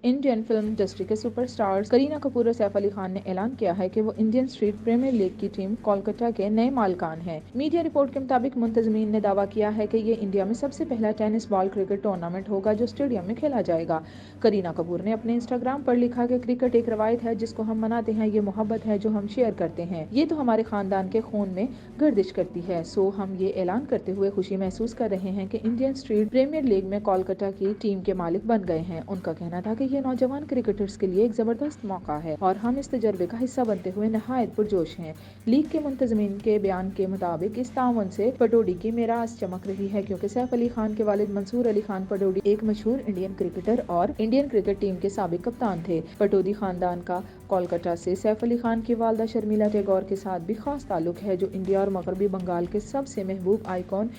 Indian film industry के superstars Kareena Kapoor और सैफ अली खान ने ऐलान किया है कि वो इंडियन स्ट्रीट प्रीमियर लीग की टीम कोलकाता के नए मालिकान हैं। मीडिया रिपोर्ट के मुताबिक मुंतजमीन ने दावा किया है कि ये इंडिया में सबसे पहला टेनिस बॉल क्रिकेट टूर्नामेंट होगा जो स्टेडियम में खेला जाएगा। करीना कपूर ने अपने इंस्टाग्राम पर लिखा कि क्रिकेट एक रवायत है जिसको हम मनाते हैं, ये मोहब्बत है जो हम शेयर करते हैं, ये तो हमारे खानदान के खून में गर्दिश करती है। सो हम ये ऐलान करते हुए खुशी महसूस कर रहे हैं कि इंडियन स्ट्रीट प्रीमियर लीग में कोलकाता की टीम के मालिक बन गए हैं। उनका कहना था कि ये नौजवान क्रिकेटर्स के लिए एक जबरदस्त मौका है और हम इस तजर्बे का हिस्सा बनते हुए नहायत पुरजोश हैं। लीग के मुंतजमीन के बयान के मुताबिक इस ताउन से पटौडी की मीरास चमक रही है, क्योंकि सैफ अली खान के वालिद मंसूर अली खान पटौडी एक मशहूर इंडियन क्रिकेटर और इंडियन क्रिकेट टीम के साबिक कप्तान थे। पटौदी खानदान का कोलकाता से सैफ अली खान की वालदा शर्मिला टैगोर के साथ भी खास ताल्लुक है, जो इंडिया और मगरबी बंगाल के सबसे महबूब आइकॉन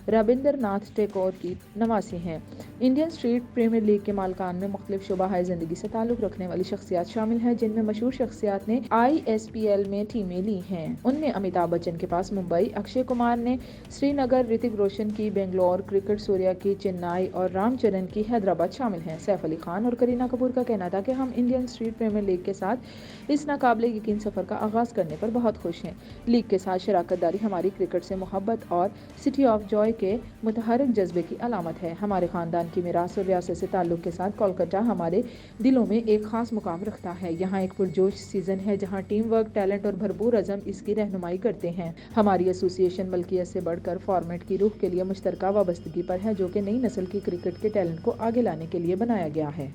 रविंद्रनाथ टैगोर की नवासी हैं। इंडियन स्ट्रीट प्रीमियर लीग के मालिकान में मुख्तलिफ शुबाह ज़िंदगी से ताल्लुक़ रखने वाली शख्सियात शामिल हैं, जिनमें मशहूर शख्सियात ने ISPL में टीमें ली हैं। उनमें अमिताभ बच्चन के पास मुंबई, अक्षय कुमार ने श्रीनगर, ऋतिक रोशन की बेंगलोर, क्रिकेट सूर्या की चेन्नई और रामचरण की हैदराबाद शामिल हैं। सैफ अली खान और करीना कपूर का कहना था कि हम इंडियन स्ट्रीट प्रीमियर लीग के साथ इस नाकाबिले यकीन सफ़र का आगाज़ करने पर बहुत खुश हैं। लीग के साथ शराकत दारी हमारी क्रिकेट से मोहब्बत और सिटी ऑफ जॉय के मुतहर्रिक जज्बे की अलामत है। हमारे खानदान की मीरास और रियासत से ताल्लुक़ के साथ कोलकाता हमारे दिलों में एक खास मुकाम रखता है। यहाँ एक पुरजोश सीजन है जहाँ टीम वर्क, टैलेंट और भरपूर अज़म इसकी रहनुमाई करते हैं। हमारी एसोसिएशन मलकियत से बढ़कर फॉर्मेट की रूह के लिए मुश्तरका वाबस्तगी पर है, जो कि नई नस्ल की क्रिकेट के टैलेंट को आगे लाने के लिए बनाया गया है।